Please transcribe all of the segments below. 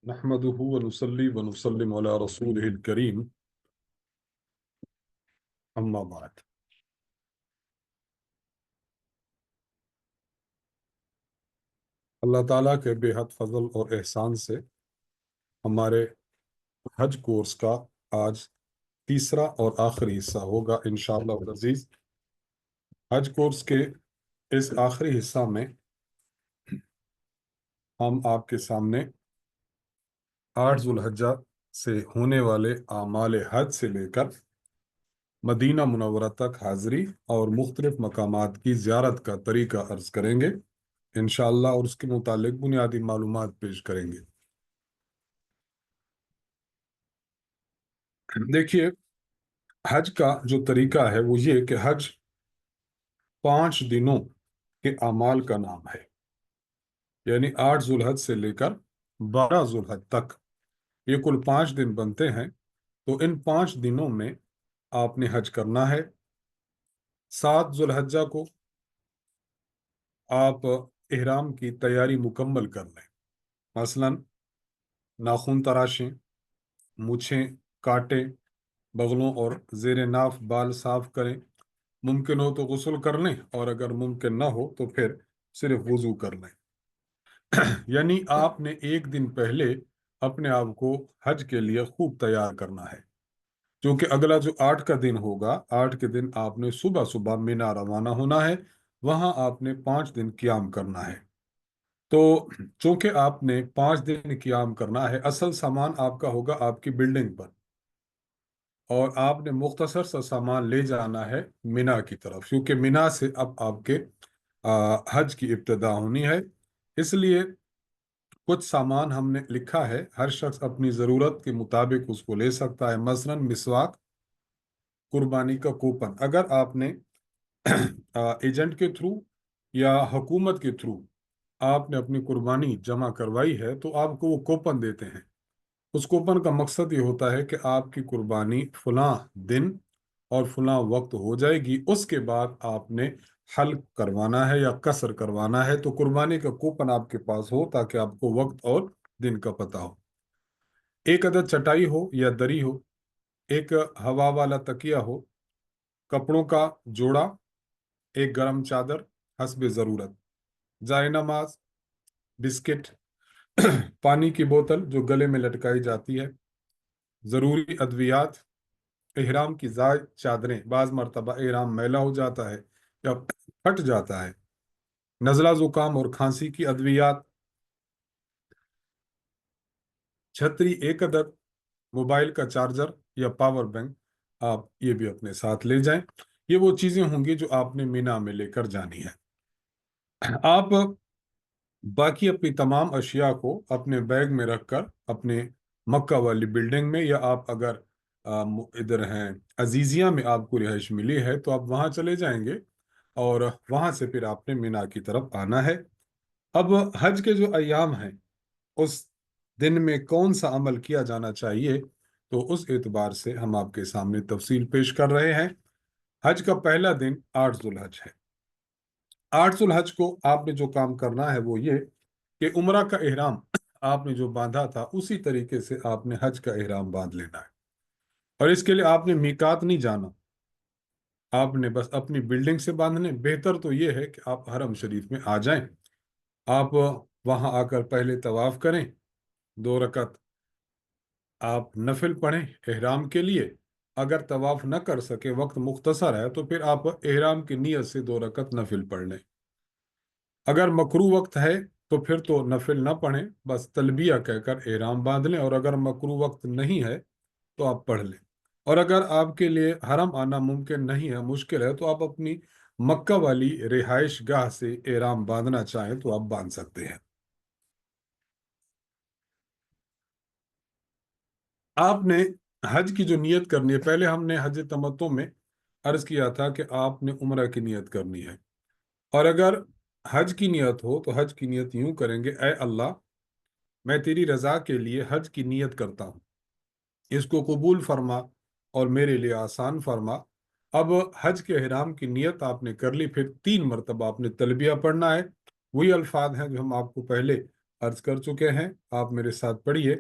نحمده ونصلي ونسلم على رسوله الكريم اما بعد۔ اللہ تعالیٰ کے بے حد فضل اور احسان سے ہمارے حج کورس کا آج تیسرا اور آخری حصہ ہوگا انشاءاللہ العزیز۔ حج کورس کے اس آخری حصہ میں ہم آپ کے سامنے 8 ذو الحجہ سے ہونے والے اعمال حج سے لے کر مدینہ منورہ تک حاضری اور مختلف مقامات کی زیارت کا طریقہ عرض کریں گے انشاءاللہ، اور اس کے متعلق بنیادی معلومات پیش کریں گے۔ دیکھیے، حج کا جو طریقہ ہے وہ یہ کہ حج 5 دنوں کے اعمال کا نام ہے، یعنی 8 ذوالحج سے لے کر 12 ذوالحج تک یہ کل 5 دن بنتے ہیں۔ تو ان 5 دنوں میں آپ نے حج کرنا ہے۔ 7 ذوالحجہ کو آپ احرام کی تیاری مکمل کر لیں، مثلا ناخن تراشیں، مونچھیں کاٹیں، بغلوں اور زیر ناف بال صاف کریں، ممکن ہو تو غسل کر لیں، اور اگر ممکن نہ ہو تو پھر صرف وضو کر لیں۔ یعنی آپ نے ایک دن پہلے اپنے آپ کو حج کے لیے خوب تیار کرنا ہے، کیونکہ اگلا جو 8 کا دن ہوگا، 8 کے دن آپ نے صبح صبح مینا روانہ ہونا ہے، وہاں آپ نے 5 دن قیام کرنا ہے۔ تو چونکہ آپ نے 5 دن قیام کرنا ہے، اصل سامان آپ کا ہوگا آپ کی بلڈنگ پر، اور آپ نے مختصر سا سامان لے جانا ہے مینا کی طرف، کیونکہ مینا سے اب آپ کے حج کی ابتدا ہونی ہے۔ اس لیے کچھ سامان ہم نے لکھا ہے، ہر شخص اپنی ضرورت کے مطابق اس کو لے سکتا ہے، مثلا مسواک، قربانی کا کوپن۔ اگر آپ نے ایجنٹ کے تھرو یا حکومت کے تھرو آپ نے اپنی قربانی جمع کروائی ہے تو آپ کو وہ کوپن دیتے ہیں۔ اس کوپن کا مقصد یہ ہوتا ہے کہ آپ کی قربانی فلاں دن اور فلاں وقت ہو جائے گی، اس کے بعد آپ نے حلق کروانا ہے یا قصر کروانا ہے، تو قربانی کا کوپن آپ کے پاس ہو تاکہ آپ کو وقت اور دن کا پتہ ہو۔ ایک عدد چٹائی ہو یا دری ہو، ایک ہوا والا تکیہ ہو، کپڑوں کا جوڑا، ایک گرم چادر حسب ضرورت، جائے نماز، بسکٹ، پانی کی بوتل جو گلے میں لٹکائی جاتی ہے، ضروری ادویات، احرام کی زائد چادریں، بعض مرتبہ احرام میلا ہو جاتا ہے یا پھٹ جاتا ہے، نزلہ زکام اور کھانسی کی ادویات، چھتری ایک عدد، موبائل کا چارجر یا پاور بینک آپ یہ بھی اپنے ساتھ لے جائیں۔ یہ وہ چیزیں ہوں گی جو آپ نے مینا میں لے کر جانی ہے۔ آپ باقی اپنی تمام اشیاء کو اپنے بیگ میں رکھ کر اپنے مکہ والی بلڈنگ میں، یا آپ اگر ادھر ہیں عزیزیہ میں آپ کو رہائش ملی ہے تو آپ وہاں چلے جائیں گے، اور وہاں سے پھر آپ نے مینا کی طرف آنا ہے۔ اب حج کے جو ایام ہیں اس دن میں کون سا عمل کیا جانا چاہیے، تو اس اعتبار سے ہم آپ کے سامنے تفصیل پیش کر رہے ہیں۔ حج کا پہلا دن 8 ذوالحج ہے۔ 8 ذوالحج کو آپ نے جو کام کرنا ہے وہ یہ کہ عمرہ کا احرام آپ نے جو باندھا تھا اسی طریقے سے آپ نے حج کا احرام باندھ لینا ہے، اور اس کے لیے آپ نے میقات نہیں جانا، آپ نے بس اپنی بلڈنگ سے باندھنے۔ بہتر تو یہ ہے کہ آپ حرم شریف میں آ جائیں، آپ وہاں آ کر پہلے طواف کریں، 2 رکعت آپ نفل پڑھیں احرام کے لیے۔ اگر طواف نہ کر سکے، وقت مختصر ہے، تو پھر آپ احرام کی نیت سے 2 رکعت نفل پڑھ لیں۔ اگر مکروہ وقت ہے تو پھر تو نفل نہ پڑھیں، بس تلبیہ کہہ کر احرام باندھ لیں، اور اگر مکروہ وقت نہیں ہے تو آپ پڑھ لیں۔ اور اگر آپ کے لیے حرم آنا ممکن نہیں ہے، مشکل ہے، تو آپ اپنی مکہ والی رہائش گاہ سے احرام باندھنا چاہیں تو آپ باندھ سکتے ہیں۔ آپ نے حج کی جو نیت کرنی ہے، پہلے ہم نے حج تمتع میں عرض کیا تھا کہ آپ نے عمرہ کی نیت کرنی ہے، اور اگر حج کی نیت ہو تو حج کی نیت یوں کریں گے: اے اللہ، میں تیری رضا کے لیے حج کی نیت کرتا ہوں، اس کو قبول فرما اور میرے لیے آسان فرما۔ اب حج کے احرام کی نیت آپ نے کر لی، پھر 3 مرتبہ آپ نے تلبیہ پڑھنا ہے۔ وہی الفاظ ہیں جو ہم آپ کو پہلے عرض کر چکے ہیں، آپ میرے ساتھ پڑھیے،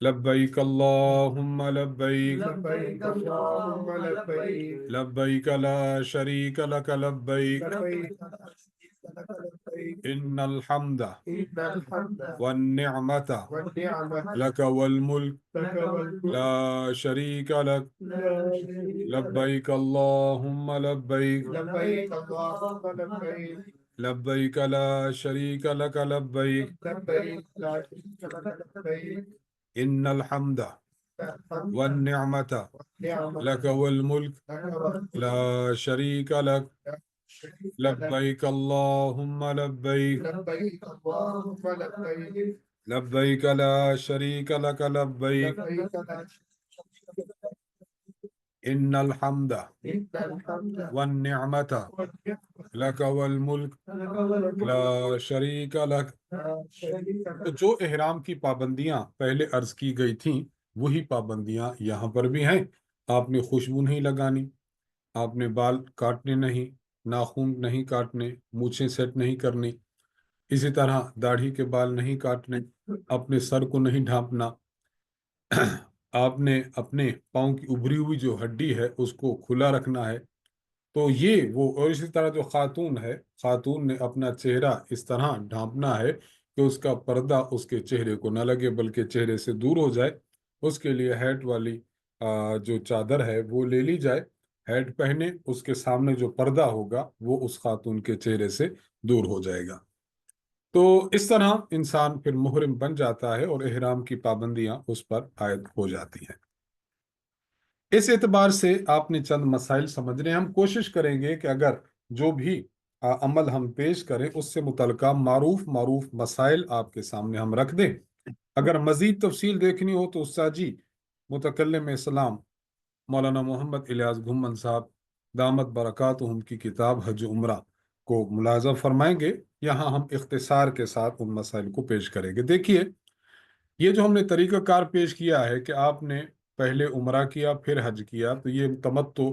لبیک اللہم لبیک، لبیک اللہم لبیک، لبیک لا شریک لک لبیک، لبیک لا شریک لک لبیک، ان الحمد ان الحمد والنعمت والنعمت لک والملک لک والملک لا شریک لک، لا شریک لک، لبیک اللہم لبیک، لبیک اللہم لبیک، لبیک لا شریک لک لبیک، لبیک لا شریک لک لبیک، ان الحمد الحمد والنعمت والنعمت لک والملک لک والملک لا شریک لک، لا شریک لک، لبیک اللہم لبیک، لبیک اللہم لبیک، لبیک لا شریک لک لبیک، لبیک لا شریک لک، ان الحمد ان الحمد والنعمت والنعمت لک والملک لک والملک لا شریک لک۔ لا شریک تو لک، جو احرام کی پابندیاں پہلے عرض کی گئی تھیں وہی پابندیاں یہاں پر بھی ہیں۔ آپ نے خوشبو نہیں لگانی، آپ نے بال کاٹنے نہیں، ناخن نہیں کاٹنے، مونچھیں سیٹ نہیں کرنی، اسی طرح داڑھی کے بال نہیں کاٹنے، اپنے سر کو نہیں ڈھانپنا، آپ نے اپنے پاؤں کی ابھری ہوئی جو ہڈی ہے اس کو کھلا رکھنا ہے۔ تو یہ وہ، اور اسی طرح جو خاتون ہے، خاتون نے اپنا چہرہ اس طرح ڈھانپنا ہے کہ اس کا پردہ اس کے چہرے کو نہ لگے بلکہ چہرے سے دور ہو جائے۔ اس کے لیے ہیٹ والی جو چادر ہے وہ لے لی جائے، ہیٹ پہنے، اس کے سامنے جو پردہ ہوگا وہ اس خاتون کے چہرے سے دور ہو جائے گا۔ تو اس طرح انسان پھر محرم بن جاتا ہے اور احرام کی پابندیاں اس پر عائد ہو جاتی ہیں۔ اس اعتبار سے آپ نے چند مسائل سمجھنے، ہم کوشش کریں گے کہ اگر جو بھی عمل ہم پیش کریں اس سے متعلقہ معروف مسائل آپ کے سامنے ہم رکھ دیں۔ اگر مزید تفصیل دیکھنی ہو تو استاد جی متکلم اسلام مولانا محمد الیاس گھمن صاحب دامت برکاتہم کی کتاب حج عمرہ کو ملاحظہ فرمائیں گے، یہاں ہم اختصار کے ساتھ ان مسائل کو پیش کریں گے۔ دیکھیے، یہ جو ہم نے طریقہ کار پیش کیا ہے کہ آپ نے پہلے عمرہ کیا پھر حج کیا، تو یہ تمتع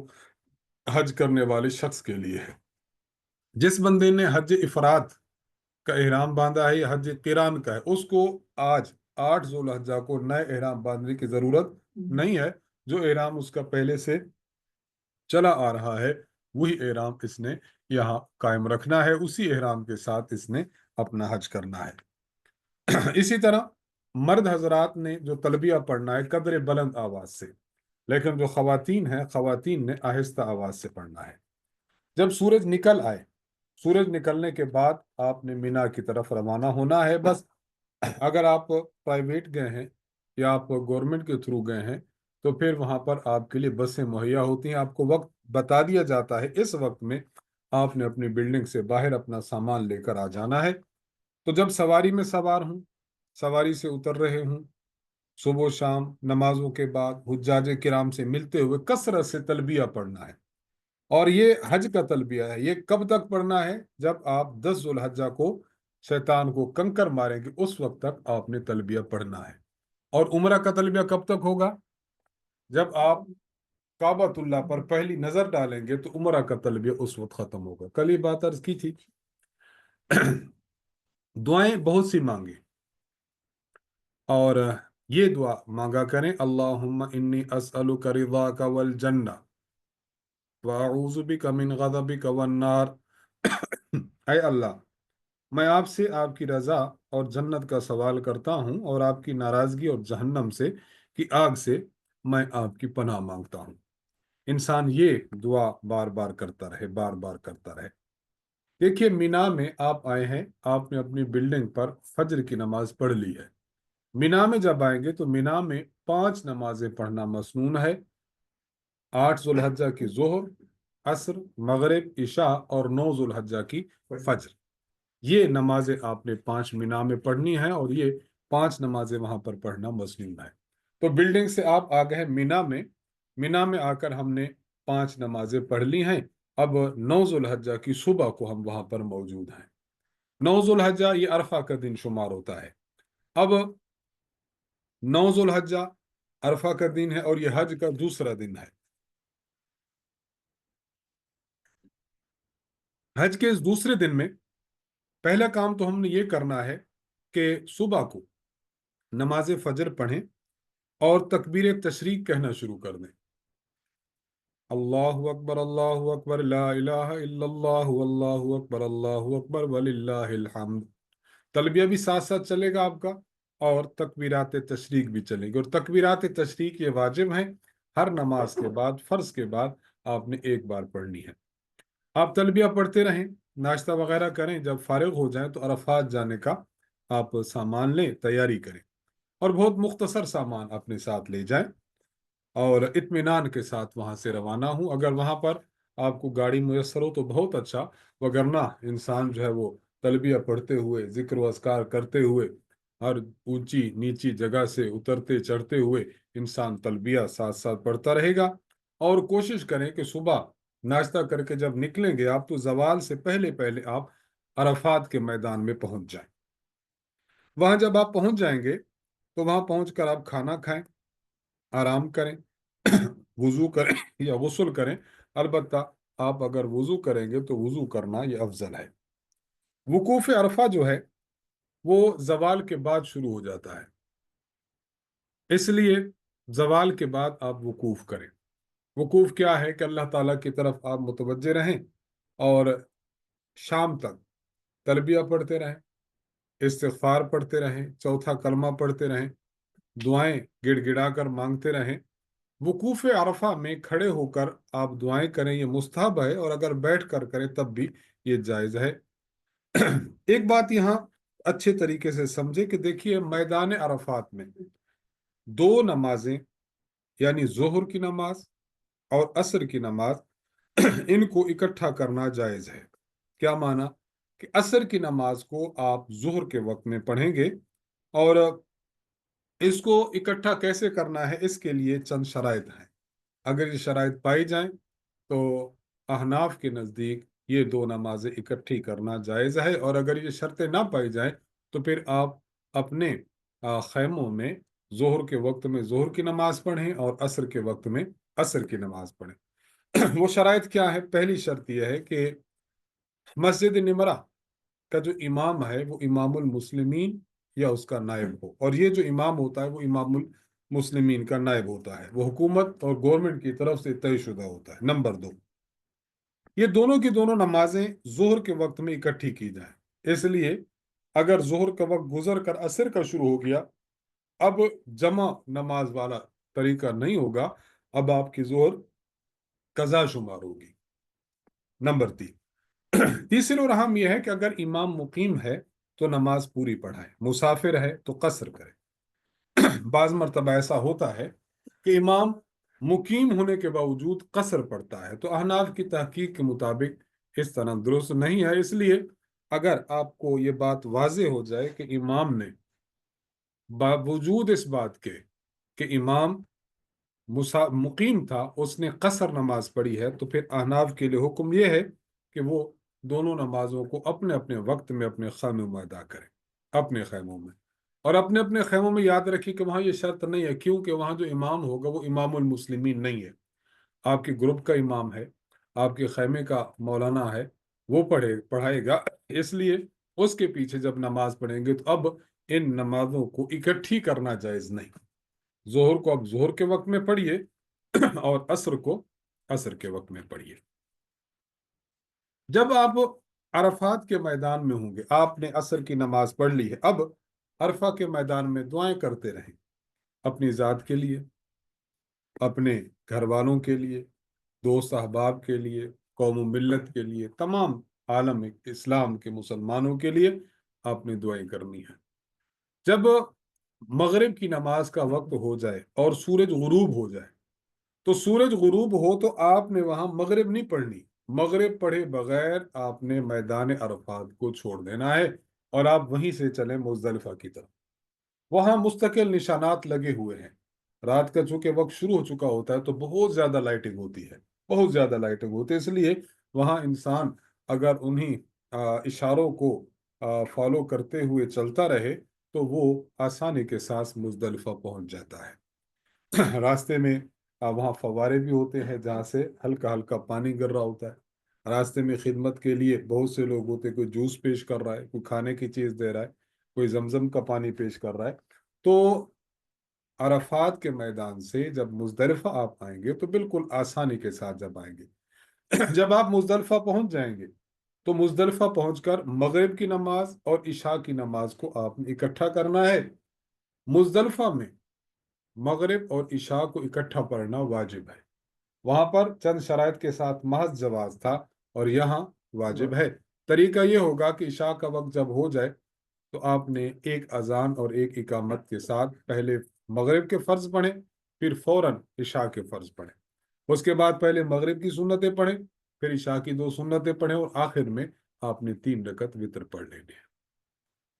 حج کرنے والے شخص کے لیے ہے۔ جس بندے نے حج افراد کا احرام باندھا ہے یا حج قران کا ہے، اس کو آج 8 ذو الحجہ کو نئے احرام باندھنے کی ضرورت نہیں ہے۔ جو احرام اس کا پہلے سے چلا آ رہا ہے وہی احرام اس نے یہاں قائم رکھنا ہے، اسی احرام کے ساتھ اس نے اپنا حج کرنا ہے۔ اسی طرح مرد حضرات نے جو تلبیہ پڑھنا ہے قدر بلند آواز سے، لیکن جو خواتین ہیں، خواتین نے آہستہ آواز سے پڑھنا ہے۔ جب سورج نکل آئے، سورج نکلنے کے بعد آپ نے مینا کی طرف روانہ ہونا ہے۔ بس اگر آپ پرائیویٹ گئے ہیں یا آپ گورنمنٹ کے تھرو گئے ہیں تو پھر وہاں پر آپ کے لیے بسیں مہیا ہوتی ہیں، آپ کو وقت بتا دیا جاتا ہے، اس وقت میں آپ نے اپنی بلڈنگ سے باہر اپنا سامان لے کر آ جانا ہے۔ تو جب سواری میں سوار ہوں، سواری سے اتر رہے ہوں، صبح و شام نمازوں کے بعد حجاج کرام سے ملتے ہوئے کثرت سے تلبیہ پڑھنا ہے۔ اور یہ حج کا تلبیہ ہے، یہ کب تک پڑھنا ہے؟ جب آپ 10 ذو الحجہ کو شیطان کو کنکر ماریں گے اس وقت تک آپ نے تلبیہ پڑھنا ہے۔ اور عمرہ کا تلبیہ کب تک ہوگا؟ جب آپ کعبۃ اللہ پر پہلی نظر ڈالیں گے تو عمرہ کا تلبیہ اس وقت ختم ہوگا۔ کل یہ بات عرض کی تھی۔ دعائیں بہت سی مانگیں اور یہ دعا مانگا کریں، اللہم انی اسألک رضاک والجنہ واعوذ بک من غضبک والنار۔ اے اللہ، میں آپ سے آپ کی رضا اور جنت کا سوال کرتا ہوں اور آپ کی ناراضگی اور جہنم سے کی آگ سے میں آپ کی پناہ مانگتا ہوں۔ انسان یہ دعا بار بار کرتا رہے، بار بار کرتا رہے۔ دیکھیے، مینا میں آپ آئے ہیں، آپ نے اپنی بلڈنگ پر فجر کی نماز پڑھ لی ہے۔ مینا میں جب آئیں گے تو مینا میں 5 نمازیں پڑھنا مسنون ہے۔ 8 ذو الحجہ کی ظہر، عصر، مغرب، عشاء اور 9 ذو الحجہ کی فجر، یہ نمازیں آپ نے 5 مینا میں پڑھنی ہیں اور یہ 5 نمازیں وہاں پر پڑھنا مسنون ہے۔ تو بلڈنگ سے آپ آ گئے مینا میں، مینا میں آ کر ہم نے 5 نمازیں پڑھ لی ہیں۔ اب 9 ذو الحجہ کی صبح کو ہم وہاں پر موجود ہیں۔ 9 ذو الحجہ یہ عرفہ کا دن شمار ہوتا ہے۔ اب 9 ذو الحجہ عرفہ کا دن ہے اور یہ حج کا دوسرا دن ہے۔ حج کے اس دوسرے دن میں پہلا کام تو ہم نے یہ کرنا ہے کہ صبح کو نماز فجر پڑھیں اور تکبیر تشریق کہنا شروع کر دیں، اللہ اکبر لا الہ الا اللہ اللہ اکبر وللہ الحمد۔ تلبیہ بھی ساتھ ساتھ چلے گا آپ کا، اور تکبیرات تشریق بھی چلیں گے، اور تکبیرات تشریق یہ واجب ہیں، ہر نماز کے بعد، فرض کے بعد آپ نے ایک بار پڑھنی ہے۔ آپ تلبیہ پڑھتے رہیں، ناشتہ وغیرہ کریں، جب فارغ ہو جائیں تو عرفات جانے کا آپ سامان لیں، تیاری کریں، اور بہت مختصر سامان اپنے ساتھ لے جائیں، اور اطمینان کے ساتھ وہاں سے روانہ ہوں۔ اگر وہاں پر آپ کو گاڑی میسر ہو تو بہت اچھا، وگرنہ انسان جو ہے وہ تلبیہ پڑھتے ہوئے، ذکر و اذکار کرتے ہوئے، ہر اونچی نیچی جگہ سے اترتے چڑھتے ہوئے انسان تلبیہ ساتھ ساتھ پڑھتا رہے گا۔ اور کوشش کریں کہ صبح ناشتہ کر کے جب نکلیں گے آپ تو زوال سے پہلے پہلے آپ عرفات کے میدان میں پہنچ جائیں۔ وہاں جب آپ پہنچ جائیں گے تو وہاں پہنچ کر آپ کھانا کھائیں، آرام کریں، وضو کریں یا غسل کریں۔ البتہ آپ اگر وضو کریں گے تو وضو کرنا یہ افضل ہے۔ وقوف عرفہ جو ہے وہ زوال کے بعد شروع ہو جاتا ہے، اس لیے زوال کے بعد آپ وقوف کریں۔ وقوف کیا ہے کہ اللہ تعالیٰ کی طرف آپ متوجہ رہیں اور شام تک تلبیہ پڑھتے رہیں، استغفار پڑھتے رہیں، چوتھا کلمہ پڑھتے رہیں، دعائیں گڑ گڑا کر مانگتے رہیں۔ وقوف عرفہ میں کھڑے ہو کر آپ دعائیں کریں، یہ مستحب ہے، اور اگر بیٹھ کر کریں تب بھی یہ جائز ہے۔ ایک بات یہاں اچھے طریقے سے سمجھے کہ دیکھیے میدان عرفات میں دو نمازیں، یعنی ظہر کی نماز اور عصر کی نماز، ان کو اکٹھا کرنا جائز ہے۔ کیا معنی؟ کہ عصر کی نماز کو آپ ظہر کے وقت میں پڑھیں گے، اور اس کو اکٹھا کیسے کرنا ہے اس کے لیے چند شرائط ہیں۔ اگر یہ شرائط پائی جائیں تو احناف کے نزدیک یہ دو نمازیں اکٹھی کرنا جائز ہے، اور اگر یہ شرطیں نہ پائی جائیں تو پھر آپ اپنے خیموں میں ظہر کے وقت میں ظہر کی نماز پڑھیں اور عصر کے وقت میں عصر کی نماز پڑھیں۔ وہ شرائط کیا ہے؟ پہلی شرط یہ ہے کہ مسجد نمرہ کا جو امام ہے وہ امام المسلمین یا اس کا نائب ہو، اور یہ جو امام ہوتا ہے وہ امام المسلمین کا نائب ہوتا ہے، وہ حکومت اور گورنمنٹ کی طرف سے طے شدہ ہوتا ہے۔ نمبر دو، یہ دونوں کی دونوں نمازیں ظہر کے وقت میں اکٹھی کی جائیں۔ اس لیے اگر ظہر کا وقت گزر کر عصر کا شروع ہو گیا، اب جمع نماز والا طریقہ نہیں ہوگا، اب آپ کی ظہر قضا شمار ہوگی۔ نمبر تین، تیسری اور اہم یہ ہے کہ اگر امام مقیم ہے تو نماز پوری پڑھائے، مسافر ہے تو قصر کرے۔ بعض مرتبہ ایسا ہوتا ہے کہ امام مقیم ہونے کے باوجود قصر پڑتا ہے، تو احناف کی تحقیق کے مطابق اس طرح درست نہیں ہے۔ اس لیے اگر آپ کو یہ بات واضح ہو جائے کہ امام نے باوجود اس بات کے کہ امام مقیم تھا اس نے قصر نماز پڑھی ہے، تو پھر احناف کے لیے حکم یہ ہے کہ وہ دونوں نمازوں کو اپنے اپنے وقت میں اپنے خیموں میں ادا کریں، اپنے خیموں میں، اور اپنے اپنے خیموں میں یاد رکھیں کہ وہاں یہ شرط نہیں ہے، کیونکہ وہاں جو امام ہوگا وہ امام المسلمین نہیں ہے، آپ کے گروپ کا امام ہے، آپ کے خیمے کا مولانا ہے، وہ پڑھائے گا۔ اس لیے اس کے پیچھے جب نماز پڑھیں گے تو اب ان نمازوں کو اکٹھی کرنا جائز نہیں۔ ظہر کو اب ظہر کے وقت میں پڑھیے اور عصر کو عصر کے وقت میں پڑھیے۔ جب آپ عرفات کے میدان میں ہوں گے، آپ نے عصر کی نماز پڑھ لی ہے، اب عرفہ کے میدان میں دعائیں کرتے رہیں، اپنی ذات کے لیے، اپنے گھر والوں کے لیے، دوست احباب کے لیے، قوم و ملت کے لیے، تمام عالم اسلام کے مسلمانوں کے لیے آپ نے دعائیں کرنی ہیں۔ جب مغرب کی نماز کا وقت ہو جائے اور سورج غروب ہو جائے، تو سورج غروب ہو تو آپ نے وہاں مغرب نہیں پڑھنی، مغرب پڑھے بغیر آپ نے میدان عرفات کو چھوڑ دینا ہے، اور آپ وہیں سے چلیں مزدلفہ کی طرف۔ وہاں مستقل نشانات لگے ہوئے ہیں، رات کا چونکہ وقت شروع ہو چکا ہوتا ہے تو بہت زیادہ لائٹنگ ہوتی ہے، بہت زیادہ لائٹنگ ہوتی ہے، اس لیے وہاں انسان اگر انہی اشاروں کو فالو کرتے ہوئے چلتا رہے تو وہ آسانی کے ساتھ مزدلفہ پہنچ جاتا ہے۔ راستے میں وہاں فوارے بھی ہوتے ہیں جہاں سے ہلکا ہلکا پانی گر رہا ہوتا ہے، راستے میں خدمت کے لیے بہت سے لوگ ہوتے ہیں، کوئی جوس پیش کر رہا ہے، کوئی کھانے کی چیز دے رہا ہے، کوئی زمزم کا پانی پیش کر رہا ہے. تو عرفات کے میدان سے جب مزدلفہ آپ آئیں گے تو بالکل آسانی کے ساتھ جب آئیں گے. جب آپ مزدلفہ پہنچ جائیں گے تو مزدلفہ پہنچ کر مغرب کی نماز اور عشاء کی نماز کو آپ نے اکٹھا کرنا ہے. مزدلفہ میں مغرب اور عشاء کو اکٹھا پڑھنا واجب ہے. وہاں پر چند شرائط کے ساتھ محض جواز تھا اور یہاں واجب ہے. طریقہ یہ ہوگا کہ عشاء کا وقت جب ہو جائے تو آپ نے ایک اذان اور ایک اقامت کے ساتھ پہلے مغرب کے فرض پڑھیں، پھر فوراً عشاء کے فرض پڑھیں. اس کے بعد پہلے مغرب کی سنتیں پڑھیں، پھر عشاء کی 2 سنتیں پڑھیں اور آخر میں آپ نے 3 رکعت وتر پڑھ لینی ہے.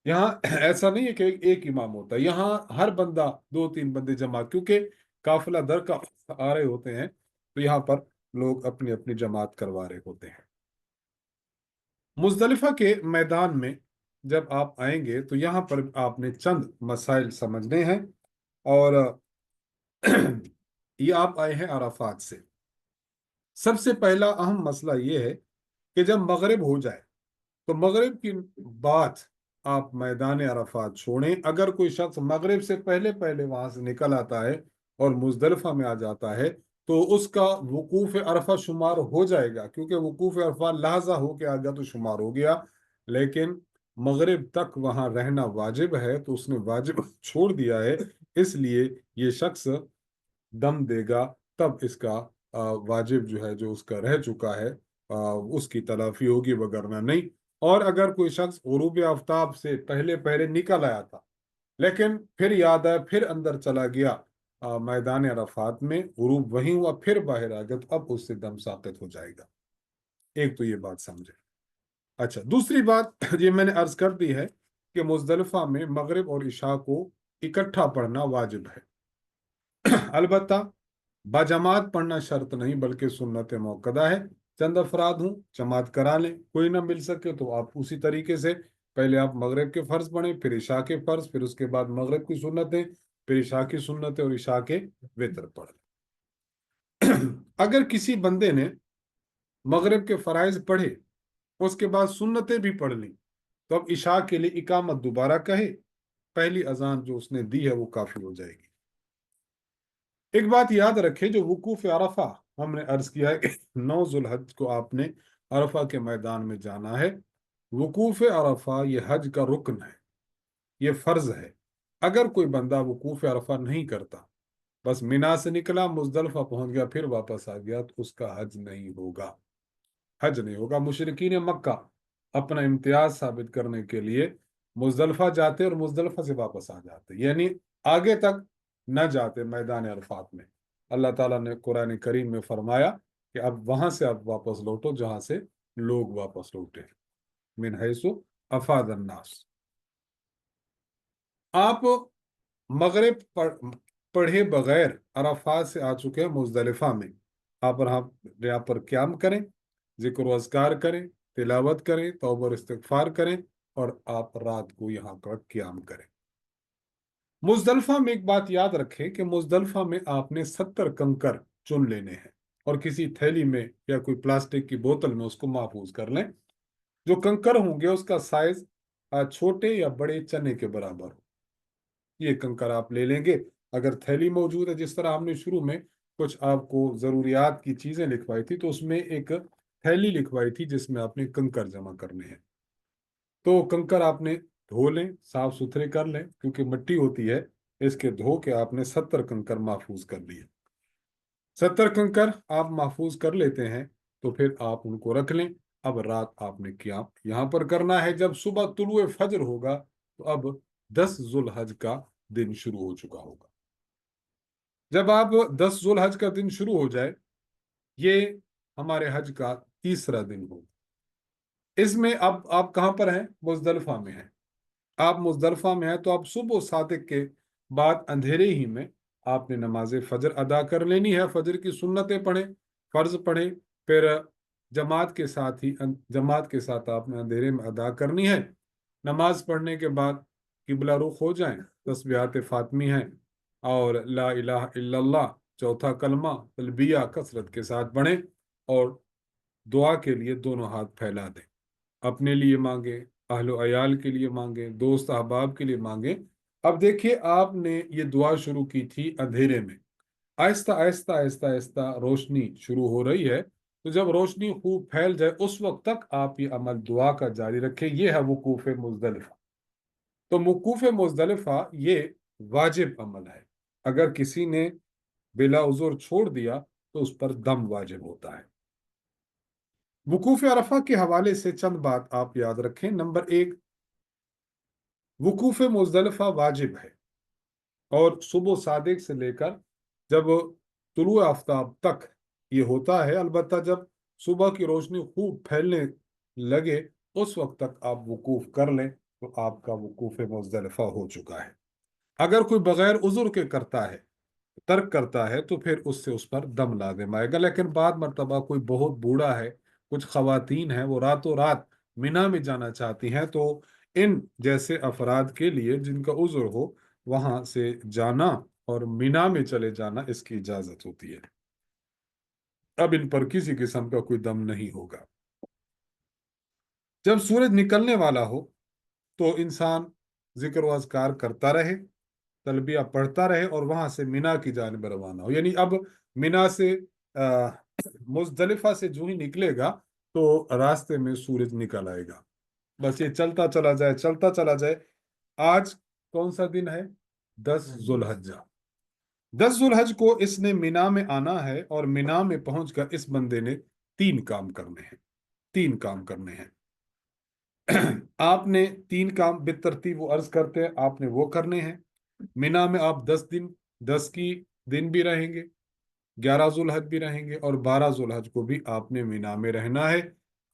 یہاں ایسا نہیں ہے کہ ایک امام ہوتا ہے، یہاں ہر بندہ 2-3 بندے جمع، کیونکہ قافلہ در کا آ رہے ہوتے ہیں تو یہاں پر لوگ اپنی اپنی جماعت کروا رہے ہوتے ہیں. مزدلفہ کے میدان میں جب آپ آئیں گے تو یہاں پر آپ نے چند مسائل سمجھنے ہیں. اور یہ آپ آئے ہیں عرفات سے. سب سے پہلا اہم مسئلہ یہ ہے کہ جب مغرب ہو جائے تو مغرب کی بعد آپ میدان عرفات چھوڑیں. اگر کوئی شخص مغرب سے پہلے پہلے وہاں سے نکل آتا ہے اور مزدلفہ میں آ جاتا ہے تو اس کا وقوف عرفہ شمار ہو جائے گا، کیونکہ وقوف عرفہ لحظہ ہو کے آ گیا تو شمار ہو گیا. لیکن مغرب تک وہاں رہنا واجب ہے تو اس نے واجب چھوڑ دیا ہے، اس لیے یہ شخص دم دے گا تب اس کا واجب جو ہے، جو اس کا رہ چکا ہے، اس کی تلافی ہوگی، وگرنہ نہیں. اور اگر کوئی شخص غروب آفتاب سے پہلے پہلے نکل آیا تھا لیکن پھر یاد آیا، پھر اندر چلا گیا میدان عرفات میں، غروب وہیں ہوا، پھر باہر آ گیا، تو اب اس سے دم ساقط ہو جائے گا. ایک تو یہ بات سمجھے. اچھا، دوسری بات یہ میں نے عرض کر دی ہے کہ مزدلفہ میں مغرب اور عشاء کو اکٹھا پڑھنا واجب ہے. البتہ باجماعت پڑھنا شرط نہیں بلکہ سنت موقدہ ہے. چند افراد ہوں جماعت کرا لیں، کوئی نہ مل سکے تو آپ اسی طریقے سے پہلے آپ مغرب کے فرض پڑھیں، پھر عشاء کے فرض، پھر اس کے بعد مغرب کی سنتیں، پھر عشاء کی سنتیں اور عشاء کے وتر پڑھ لیں. اگر کسی بندے نے مغرب کے فرائض پڑھے اس کے بعد سنتیں بھی پڑھ لیں تو اب عشاء کے لیے اقامت دوبارہ کہے، پہلی اذان جو اس نے دی ہے وہ کافی ہو جائے گی. ایک بات یاد رکھے، جو وقوف عرفہ ہم نے عرض کیا ہے کہ 9 ذوالحج کو آپ نے عرفہ کے میدان میں جانا ہے. وقوف عرفہ یہ حج کا رکن ہے، یہ فرض ہے. اگر کوئی بندہ وقوف عرفہ نہیں کرتا، بس مینا سے نکلا مزدلفہ پہنچ گیا پھر واپس آ گیا، تو اس کا حج نہیں ہوگا، حج نہیں ہوگا. مشرکین مکہ اپنا امتیاز ثابت کرنے کے لیے مزدلفہ جاتے اور مزدلفہ سے واپس آ جاتے، یعنی آگے تک نہ جاتے میدان عرفات میں. اللہ تعالیٰ نے قرآن کریم میں فرمایا کہ اب وہاں سے آپ واپس لوٹو جہاں سے لوگ واپس لوٹے، من حیث افاض الناس. آپ مغرب پڑھے بغیر عرفات سے آ چکے ہیں مزدلفہ میں. آپ یہاں پر قیام کریں، ذکر و اذکار کریں، تلاوت کریں، توبہ اور استغفار کریں، اور آپ رات کو یہاں پر قیام کریں. مزدلفہ میں ایک بات یاد رکھیں کہ مزدلفہ میں آپ نے 70 کنکر چن لینے ہیں اور کسی تھیلی میں یا کوئی پلاسٹک کی بوتل میں اس کو محفوظ کر لیں. جو کنکر ہوں گے اس کا سائز چھوٹے یا بڑے چنے کے برابر ہو، یہ کنکر آپ لے لیں گے. اگر تھیلی موجود ہے، جس طرح ہم نے شروع میں کچھ آپ کو ضروریات کی چیزیں لکھوائی تھی، تو اس میں ایک تھیلی لکھوائی تھی جس میں آپ نے کنکر جمع کرنے ہیں. تو کنکر آپ نے دھو لیں، صاف ستھرے کر لیں، کیونکہ مٹی ہوتی ہے، اس کے دھو کے آپ نے 70 کنکر محفوظ کر لیے. 70 کنکر آپ محفوظ کر لیتے ہیں تو پھر آپ ان کو رکھ لیں. اب رات آپ نے قیام یہاں پر کرنا ہے. جب صبح طلوع فجر ہوگا تو اب 10 ذوالحج کا دن شروع ہو چکا ہوگا. جب آپ 10 ذوالحج کا دن شروع ہو جائے، یہ ہمارے حج کا تیسرا دن ہوگا. اس میں اب آپ کہاں پر ہیں؟ مزدلفہ میں ہیں. آپ مزدلفہ میں ہیں تو آپ صبح صادق کے بعد اندھیرے ہی میں آپ نے نماز فجر ادا کر لینی ہے. فجر کی سنتیں پڑھیں، فرض پڑھیں، پھر جماعت کے ساتھ آپ نے اندھیرے میں ادا کرنی ہے. نماز پڑھنے کے بعد قبلہ رخ ہو جائیں، تسبیحات فاطمی ہیں اور لا الہ الا اللہ چوتھا کلمہ تلبیہ کثرت کے ساتھ پڑھیں، اور دعا کے لیے دونوں ہاتھ پھیلا دیں. اپنے لیے مانگیں، اہل و عیال کے لیے مانگیں، دوست احباب کے لیے مانگیں۔ اب دیکھیے آپ نے یہ دعا شروع کی تھی اندھیرے میں، آہستہ آہستہ آہستہ آہستہ روشنی شروع ہو رہی ہے، تو جب روشنی خوب پھیل جائے اس وقت تک آپ یہ عمل دعا کا جاری رکھیں۔ یہ ہے وقوف مزدلفہ۔ تو وقوف مزدلفہ یہ واجب عمل ہے، اگر کسی نے بلا عذر چھوڑ دیا تو اس پر دم واجب ہوتا ہے۔ وقوف عرفہ کے حوالے سے چند بات آپ یاد رکھیں۔ نمبر 1، وقوف مزدلفہ واجب ہے، اور صبح صادق سے لے کر جب طلوع آفتاب تک یہ ہوتا ہے، البتہ جب صبح کی روشنی خوب پھیلنے لگے اس وقت تک آپ وقوف کر لیں تو آپ کا وقوف مزدلفہ ہو چکا ہے۔ اگر کوئی بغیر عذر کے کرتا ہے، ترک کرتا ہے، تو پھر اس پر دم لازم آئے گا۔ لیکن بعد مرتبہ کوئی بہت بوڑھا ہے، کچھ خواتین ہیں، وہ راتوں رات مینا میں جانا چاہتی ہیں، تو ان جیسے افراد کے لیے جن کا عذر ہو وہاں سے جانا اور مینا میں چلے جانا اس کی اجازت ہوتی ہے۔ اب ان پر کسی قسم کا کوئی دم نہیں ہوگا۔ جب سورج نکلنے والا ہو تو انسان ذکر و اذکار کرتا رہے، تلبیہ پڑھتا رہے، اور وہاں سے مینا کی جانب روانہ ہو۔ یعنی اب مینا سے مزدلفہ سے جو ہی نکلے گا تو راستے میں سورج نکل آئے گا، بس یہ چلتا چلا جائے، چلتا چلا جائے۔ آج کون سا دن ہے؟ 10 ذو الحجہ۔ 10 ذو الحج کو اس نے مینا میں آنا ہے، اور مینا میں پہنچ کر اس بندے نے 3 کام کرنے ہیں۔ 3 کام کرنے ہیں۔ آپ نے 3 کام بالترتیب وہ عرض کرتے ہیں، آپ نے وہ کرنے ہیں۔ مینا میں آپ 10 کی دن بھی رہیں گے، 11 ذوالحج بھی رہیں گے، اور 12 ذوالحج کو بھی آپ نے مینا میں رہنا ہے۔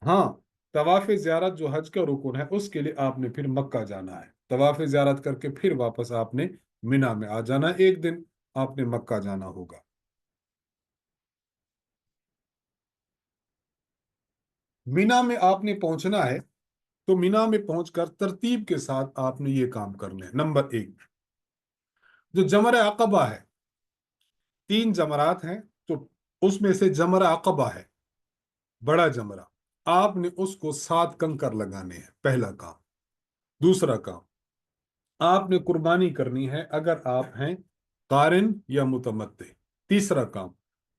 ہاں، طواف زیارت جو حج کا رکن ہے اس کے لیے آپ نے پھر مکہ جانا ہے، طواف زیارت کر کے پھر واپس آپ نے مینا میں آ جانا ہے، ایک دن آپ نے مکہ جانا ہوگا۔ مینا میں آپ نے پہنچنا ہے، تو مینا میں پہنچ کر ترتیب کے ساتھ آپ نے یہ کام کرنے ہیں۔ نمبر 1، جو جمرہ عقبہ ہے، 3 جمرات ہیں، تو اس میں سے جمرہ عقبہ ہے بڑا جمرہ، آپ نے اس کو 7 کنکر لگانے ہیں، پہلا کام۔ دوسرا کام، آپ نے قربانی کرنی ہے اگر آپ ہیں قارن یا متمتع۔ تیسرا کام،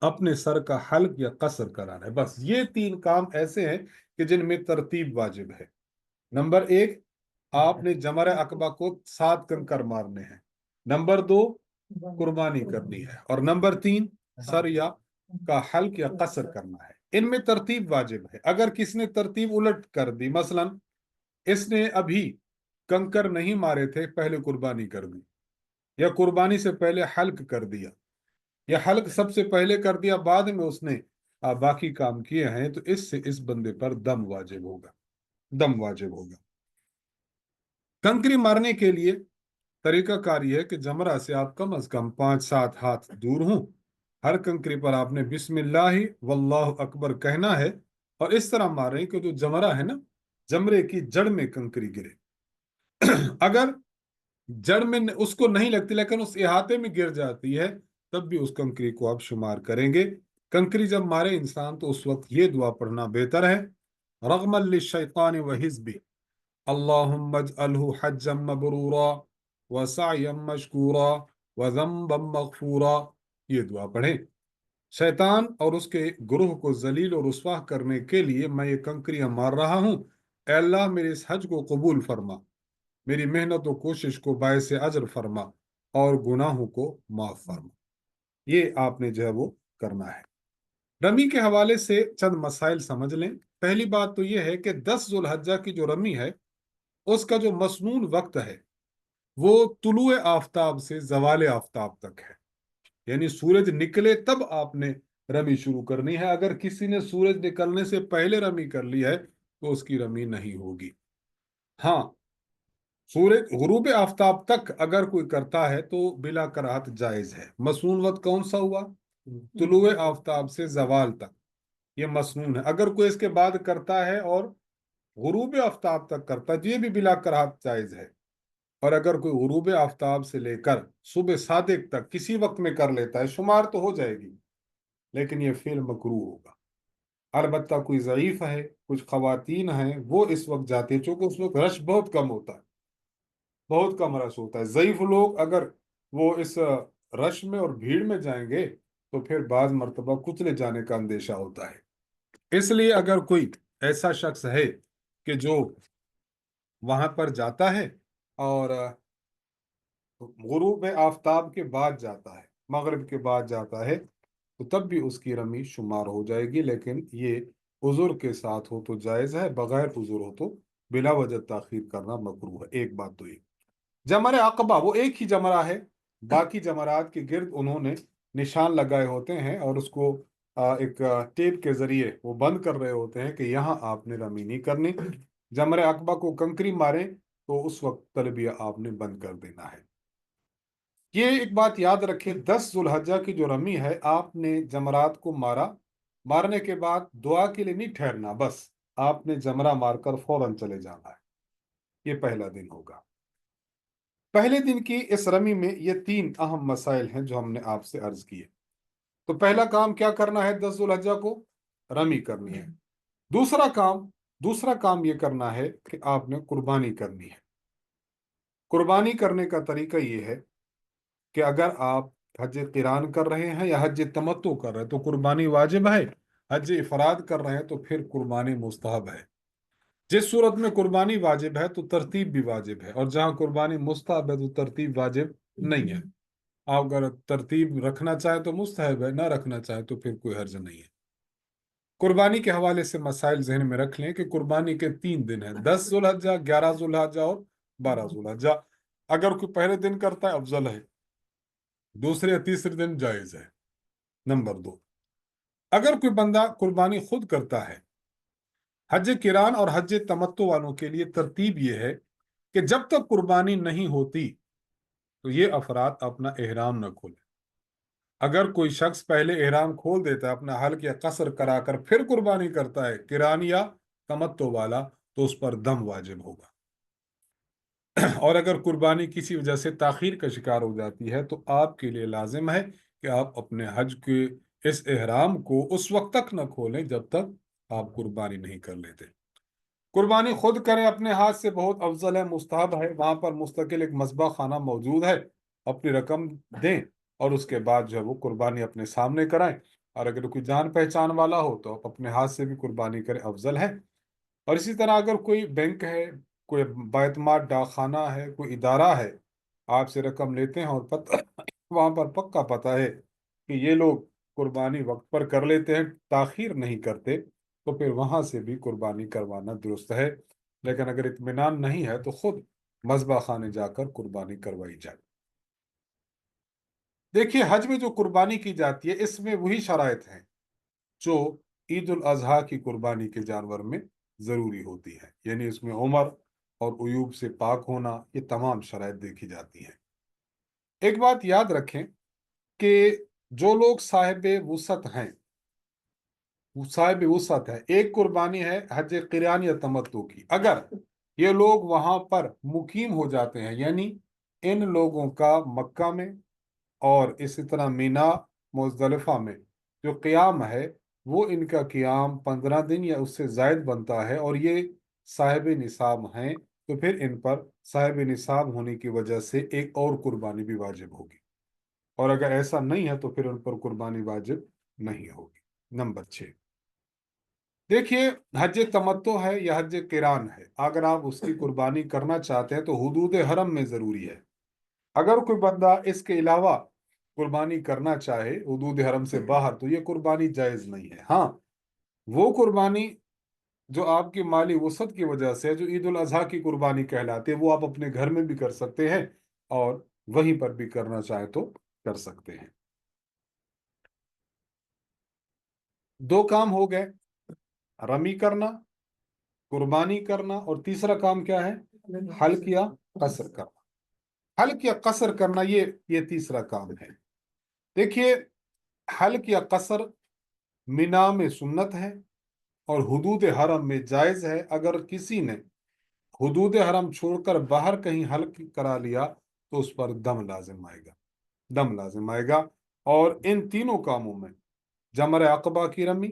اپنے سر کا حلق یا قصر کرانا ہے۔ بس یہ 3 کام ایسے ہیں کہ جن میں ترتیب واجب ہے۔ نمبر 1، آپ نے جمرہ عقبہ کو 7 کنکر مارنے ہیں۔ نمبر 2، قربانی کرنی ہے، اور نمبر 3، سر یا کا حلق یا قصر کرنا ہے۔ ان میں ترتیب واجب ہے۔ اگر کس نے ترتیب الٹ کر دی، مثلا اس نے ابھی کنکر نہیں مارے تھے، پہلے قربانی کر دی، یا قربانی سے پہلے حلق کر دیا، یا حلق سب سے پہلے کر دیا بعد میں اس نے باقی کام کیے ہیں، تو اس سے اس بندے پر دم واجب ہوگا، دم واجب ہوگا۔ کنکری مارنے کے لیے طریقہ کار یہ ہے کہ جمرہ سے آپ کم از کم 5-7 ہاتھ دور ہوں۔ ہر کنکری پر آپ نے بسم اللہ واللہ اکبر کہنا ہے، اور اس طرح ماریں کہ جو جمرہ ہے نا، جمرے کی جڑ میں کنکری گرے۔ اگر جڑ میں اس کو نہیں لگتی لیکن اس احاطے میں گر جاتی ہے، تب بھی اس کنکری کو آپ شمار کریں گے۔ کنکری جب مارے انسان تو اس وقت یہ دعا پڑھنا بہتر ہے، رغما للشیطان وحزبہ، اللہم اجعلہ حجا مبرورا وسعیا مشکورا وذنبا مغفورا۔ یہ دعا پڑھیں۔ شیطان اور اس کے گروہ کو ذلیل اور رسوا کرنے کے لیے میں یہ کنکریاں مار رہا ہوں، اے اللہ میرے اس حج کو قبول فرما، میری محنت و کوشش کو باعث اجر فرما، اور گناہوں کو معاف فرما۔ یہ آپ نے جو ہے وہ کرنا ہے۔ رمی کے حوالے سے چند مسائل سمجھ لیں۔ پہلی بات تو یہ ہے کہ 10 ذو الحجہ کی جو رمی ہے اس کا جو مسنون وقت ہے وہ طلوع آفتاب سے زوال آفتاب تک ہے، یعنی سورج نکلے تب آپ نے رمی شروع کرنی ہے۔ اگر کسی نے سورج نکلنے سے پہلے رمی کر لی ہے تو اس کی رمی نہیں ہوگی۔ ہاں، سورج غروب آفتاب تک اگر کوئی کرتا ہے تو بلا کراہت جائز ہے۔ مسنون وقت کون سا ہوا؟ طلوع آفتاب سے زوال تک، یہ مسنون ہے۔ اگر کوئی اس کے بعد کرتا ہے اور غروب آفتاب تک کرتا ہے، یہ بھی بلا کراہت جائز ہے۔ اور اگر کوئی غروب آفتاب سے لے کر صبح صادق تک کسی وقت میں کر لیتا ہے، شمار تو ہو جائے گی لیکن یہ فعل مکروہ ہوگا۔ البتہ کوئی ضعیف ہے، کچھ خواتین ہیں، وہ اس وقت جاتے ہیں، چونکہ اس وقت رش بہت کم ہوتا ہے، بہت کم رش ہوتا ہے۔ ضعیف لوگ اگر وہ اس رش میں اور بھیڑ میں جائیں گے تو پھر بعض مرتبہ کچلے جانے کا اندیشہ ہوتا ہے۔ اس لیے اگر کوئی ایسا شخص ہے کہ جو وہاں پر جاتا ہے اور غروب آفتاب کے بعد جاتا ہے، مغرب کے بعد جاتا ہے، تو تب بھی اس کی رمی شمار ہو جائے گی، لیکن یہ عذر کے ساتھ ہو تو جائز ہے، بغیر عذر ہو تو بلا وجہ تاخیر کرنا مکروہ ہے۔ ایک بات تو یہ جمرہ عقبہ وہ ایک ہی جمرہ ہے، باقی جمرات کے گرد انہوں نے نشان لگائے ہوتے ہیں اور اس کو ایک ٹیپ کے ذریعے وہ بند کر رہے ہوتے ہیں کہ یہاں آپ نے رمی نہیں کرنی۔ جمرہ عقبہ کو کنکری مارے تو اس وقت تلبیہ آپ نے بند کر دینا ہے۔ یہ ایک بات یاد رکھیں، 10 ذو الحجہ کی جو رمی ہے، آپ نے جمرات کو مارنے کے بعد دعا کے لیے نہیں ٹھہرنا، بس آپ نے جمرہ مار کر فوراً چلے جانا ہے۔ یہ پہلا دن ہوگا۔ پہلے دن کی اس رمی میں یہ 3 اہم مسائل ہیں جو ہم نے آپ سے عرض کیے۔ تو پہلا کام کیا کرنا ہے؟ 10 ذو الحجہ کو رمی کرنی ہے۔ دوسرا کام یہ کرنا ہے کہ آپ نے قربانی کرنی ہے۔ قربانی کرنے کا طریقہ یہ ہے کہ اگر آپ حج قران کر رہے ہیں یا حج تمتع کر رہے ہیں تو قربانی واجب ہے، حج افراد کر رہے ہیں تو پھر قربانی مستحب ہے۔ جس صورت میں قربانی واجب ہے تو ترتیب بھی واجب ہے، اور جہاں قربانی مستحب ہے تو ترتیب واجب نہیں ہے۔ آپ اگر ترتیب رکھنا چاہیں تو مستحب ہے، نہ رکھنا چاہیں تو پھر کوئی حرج نہیں ہے۔ قربانی کے حوالے سے مسائل ذہن میں رکھ لیں کہ قربانی کے 3 دن ہیں، 10 ذو الحجہ، 11 ذو الحجہ اور 12 ذو الحجہ۔ اگر کوئی پہلے دن کرتا ہے افضل ہے، دوسرے یا تیسرے دن جائز ہے۔ نمبر 2، اگر کوئی بندہ قربانی خود کرتا ہے، حج قران اور حج تمتع والوں کے لیے ترتیب یہ ہے کہ جب تک قربانی نہیں ہوتی تو یہ افراد اپنا احرام نہ کھولیں۔ اگر کوئی شخص پہلے احرام کھول دیتا ہے، اپنا حلق یا قصر کرا کر پھر قربانی کرتا ہے، قران یا تمتع والا، تو اس پر دم واجب ہوگا۔ اور اگر قربانی کسی وجہ سے تاخیر کا شکار ہو جاتی ہے تو آپ کے لیے لازم ہے کہ آپ اپنے حج کے اس احرام کو اس وقت تک نہ کھولیں جب تک آپ قربانی نہیں کر لیتے۔ قربانی خود کریں اپنے ہاتھ سے، بہت افضل ہے، مستحب ہے۔ وہاں پر مستقل ایک مذبح خانہ موجود ہے، اپنی رقم دیں اور اس کے بعد جو ہے وہ قربانی اپنے سامنے کرائیں، اور اگر کوئی جان پہچان والا ہو تو آپ اپنے ہاتھ سے بھی قربانی کریں، افضل ہے۔ اور اسی طرح اگر کوئی بینک ہے، کوئی بیت مال ڈاک خانہ ہے، کوئی ادارہ ہے، آپ سے رقم لیتے ہیں اور وہاں پر پکا پتہ ہے کہ یہ لوگ قربانی وقت پر کر لیتے ہیں، تاخیر نہیں کرتے، تو پھر وہاں سے بھی قربانی کروانا درست ہے۔ لیکن اگر اطمینان نہیں ہے تو خود مذبح خانے جا کر قربانی کروائی جائے۔ دیکھیے، حج میں جو قربانی کی جاتی ہے اس میں وہی شرائط ہیں جو عید الاضحیٰ کی قربانی کے جانور میں ضروری ہوتی ہے، یعنی اس میں عمر اور عیوب سے پاک ہونا، یہ تمام شرائط دیکھی جاتی ہیں۔ ایک بات یاد رکھیں کہ جو لوگ صاحب وسعت ہے، ایک قربانی ہے حج قران یا تمتع کی، اگر یہ لوگ وہاں پر مقیم ہو جاتے ہیں، یعنی ان لوگوں کا مکہ میں اور اسی طرح مینا، مزدلفہ میں جو قیام ہے وہ ان کا قیام 15 دن یا اس سے زائد بنتا ہے، اور یہ صاحب نصاب ہیں، تو پھر ان پر صاحب نصاب ہونے کی وجہ سے ایک اور قربانی بھی واجب ہوگی، اور اگر ایسا نہیں ہے تو پھر ان پر قربانی واجب نہیں ہوگی۔ نمبر 6، دیکھیے، حج تمتع ہے یا حج قران ہے، اگر آپ اس کی قربانی کرنا چاہتے ہیں تو حدود حرم میں ضروری ہے۔ اگر کوئی بندہ اس کے علاوہ قربانی کرنا چاہے حدود حرم سے باہر تو یہ قربانی جائز نہیں ہے۔ ہاں، وہ قربانی جو آپ کی مالی وسعت کی وجہ سے جو عید الاضحیٰ کی قربانی کہلاتی ہے وہ آپ اپنے گھر میں بھی کر سکتے ہیں اور وہیں پر بھی کرنا چاہے تو کر سکتے ہیں۔ 2 کام ہو گئے، رمی کرنا، قربانی کرنا، اور تیسرا کام کیا ہے؟ حلق یا قصر کرنا۔ حلق یا قصر کرنا، یہ تیسرا کام ہے۔ دیکھیے، حلق یا قصر مینا میں سنت ہے اور حدود حرم میں جائز ہے۔ اگر کسی نے حدود حرم چھوڑ کر باہر کہیں حلق کرا لیا تو اس پر دم لازم آئے گا۔ اور ان تینوں کاموں میں جمرہ عقبہ کی رمی،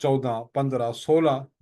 14, 15, 16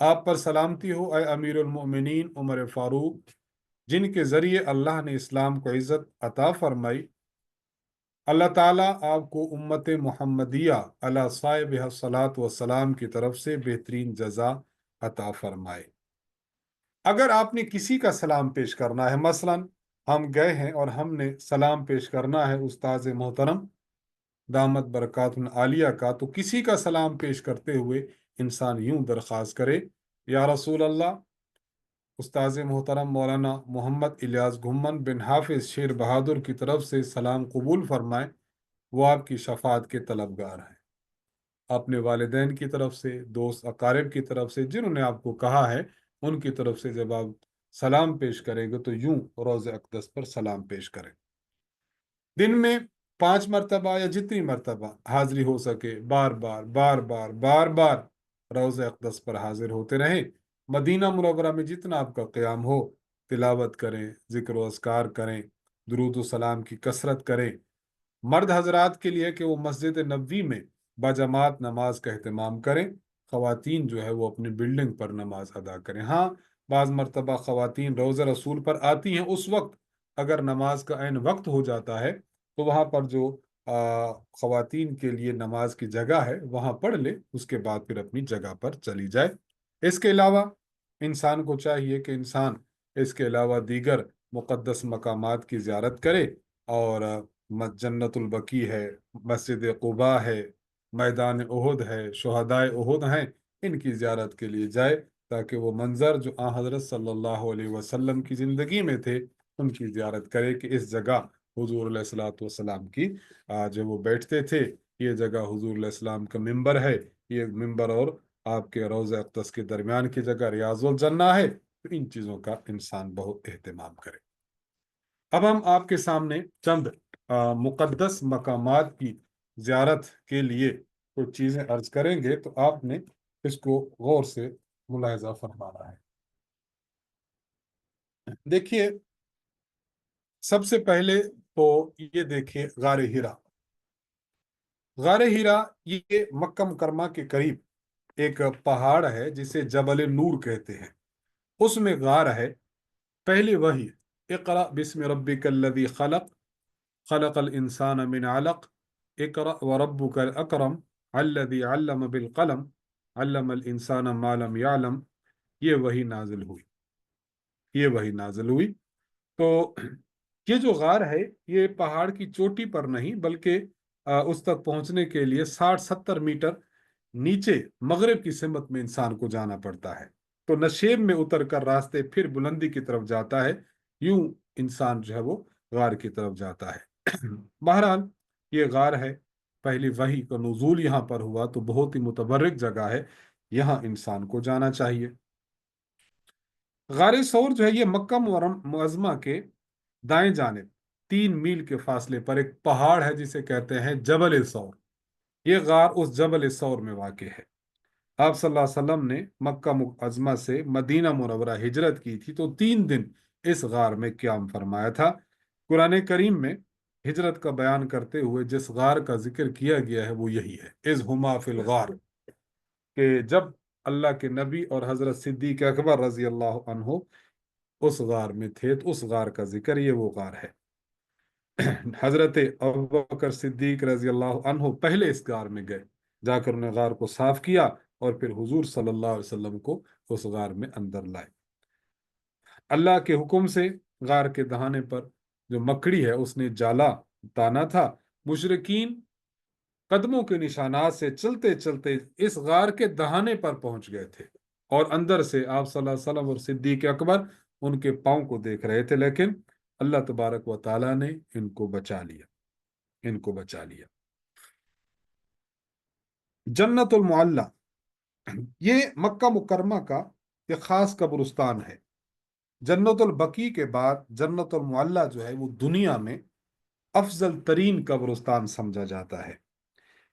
آپ پر سلامتی ہو اے امیر المؤمنین عمر فاروق، جن کے ذریعے اللہ نے اسلام کو عزت عطا فرمائی۔ اللہ تعالیٰ آپ کو امت محمدیہ علی صاحبہ الصلاۃ والسلام کی طرف سے بہترین جزا عطا فرمائے۔ اگر آپ نے کسی کا سلام پیش کرنا ہے، مثلا ہم گئے ہیں اور ہم نے سلام پیش کرنا ہے استاذ محترم دامت برکات عالیہ کا، تو کسی کا سلام پیش کرتے ہوئے انسان یوں درخواست کرے، یا رسول اللہ، استاذ محترم مولانا محمد الیاس گھمن بن حافظ شیر بہادر کی طرف سے سلام قبول فرمائیں، وہ آپ کی شفاعت کے طلبگار ہیں۔ اپنے والدین کی طرف سے، دوست اقارب کی طرف سے، جنہوں نے آپ کو کہا ہے، ان کی طرف سے جب آپ سلام پیش کریں گے تو یوں روضہ اقدس پر سلام پیش کریں۔ دن میں 5 مرتبہ یا جتنی مرتبہ حاضری ہو سکے بار بار بار بار بار بار روضہ اقدس پر حاضر ہوتے رہیں۔ مدینہ منورہ میں جتنا آپ کا قیام ہو، تلاوت کریں، ذکر و اذکار کریں، درود و سلام کی کثرت کریں۔ مرد حضرات کے لیے کہ وہ مسجد نبوی میں باجماعت نماز کا اہتمام کریں، خواتین جو ہے وہ اپنی بلڈنگ پر نماز ادا کریں۔ ہاں، بعض مرتبہ خواتین روضہ رسول پر آتی ہیں، اس وقت اگر نماز کا عین وقت ہو جاتا ہے تو وہاں پر جو خواتین کے لیے نماز کی جگہ ہے وہاں پڑھ لے، اس کے بعد پھر اپنی جگہ پر چلی جائے۔ اس کے علاوہ انسان کو چاہیے کہ انسان اس کے علاوہ دیگر مقدس مقامات کی زیارت کرے، اور جنت البقیع ہے، مسجد قباء ہے، میدان احد ہے، شہدائے احد ہیں، ان کی زیارت کے لیے جائے، تاکہ وہ منظر جو حضرت صلی اللہ علیہ وسلم کی زندگی میں تھے ان کی زیارت کرے، کہ اس جگہ حضور علیہ الصلوۃ والسلام کی جو وہ بیٹھتے تھے، یہ جگہ حضور علیہ السلام کا ممبر ہے، یہ ممبر اور آپ کے روضہ اقدس کے درمیان کی جگہ ریاض الجنہ ہے، تو ان چیزوں کا انسان بہت اہتمام کرے۔ اب ہم آپ کے سامنے چند مقدس مقامات کی زیارت کے لیے کچھ چیزیں عرض کریں گے، تو آپ نے اس کو غور سے ملاحظہ فرمانا ہے۔ دیکھیے، سب سے پہلے تو یہ دیکھیے غار ہرا۔ غار ہرا یہ مکہ مکرمہ کے قریب ایک پہاڑ ہے جسے جبل نور کہتے ہیں، اس میں غار ہے۔ پہلی وحی، اقرأ بسم ربک الذی خلق، خلق الانسان من علق، اقرأ وربک الاکرم الذی علم بالقلم، علم الانسان ما لم یعلم، یہ وحی نازل ہوئی، یہ وحی نازل ہوئی۔ تو یہ جو غار ہے یہ پہاڑ کی چوٹی پر نہیں، بلکہ اس تک پہنچنے کے لیے 60-70 میٹر نیچے مغرب کی سمت میں انسان کو جانا پڑتا ہے، تو نشیب میں اتر کر راستے پھر بلندی کی طرف جاتا ہے، یوں انسان جو ہے وہ غار کی طرف جاتا ہے۔ بہرحال یہ غار ہے، پہلی وحی کا نزول یہاں پر ہوا، تو بہت ہی متبرک جگہ ہے، یہاں انسان کو جانا چاہیے۔ غار ثور جو ہے یہ مکہ معظمہ کے دائیں جانب 3 میل کے فاصلے پر ایک پہاڑ ہے جسے کہتے ہیں جبل ثور۔ یہ غار اس جبل ثور میں واقع ہے۔ آپ صلی اللہ علیہ وسلم نے مکہ معظمہ سے مدینہ منورہ ہجرت کی تھی، تو 3 دن اس غار میں قیام فرمایا تھا۔ قرآن کریم میں ہجرت کا بیان کرتے ہوئے جس غار کا ذکر کیا گیا ہے وہ یہی ہے، اذ ہما فی الغار، کہ جب اللہ کے نبی اور حضرت صدیق اکبر رضی اللہ عنہ اس غار میں تھے، تو اس غار کا ذکر یہ وہ غار ہے۔ حضرت ابوبکر صدیق رضی اللہ عنہ پہلے اس غار میں گئے، جا کر انہیں غار کو صاف کیا اور پھر حضور صلی اللہ علیہ وسلم کو اس غار میں اندر لائے۔ اللہ کے حکم سے غار کے دہانے پر جو مکڑی ہے اس نے جالا تانا تھا۔ مشرکین قدموں کے نشانات سے چلتے چلتے اس غار کے دہانے پر پہنچ گئے تھے، اور اندر سے آپ صلی اللہ علیہ وسلم اور صدیق اکبر ان کے پاؤں کو دیکھ رہے تھے، لیکن اللہ تبارک و تعالیٰ نے ان کو بچا لیا، ان کو بچا لیا۔ جنت المعلی یہ مکہ مکرمہ کا ایک خاص قبرستان ہے۔ جنت البقیع کے بعد جنت المعلی جو ہے وہ دنیا میں افضل ترین قبرستان سمجھا جاتا ہے۔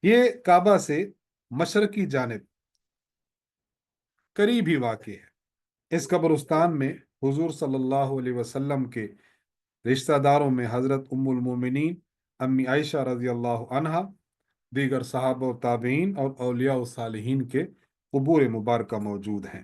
یہ کعبہ سے مشرقی جانب قریب ہی واقع ہے۔ اس قبرستان میں حضور صلی اللہ علیہ وسلم کے رشتہ داروں میں حضرت ام المومنین امی عائشہ رضی اللہ عنہا، دیگر صحابہ و تابعین اور اولیاء و صالحین کے قبور مبارکہ موجود ہیں۔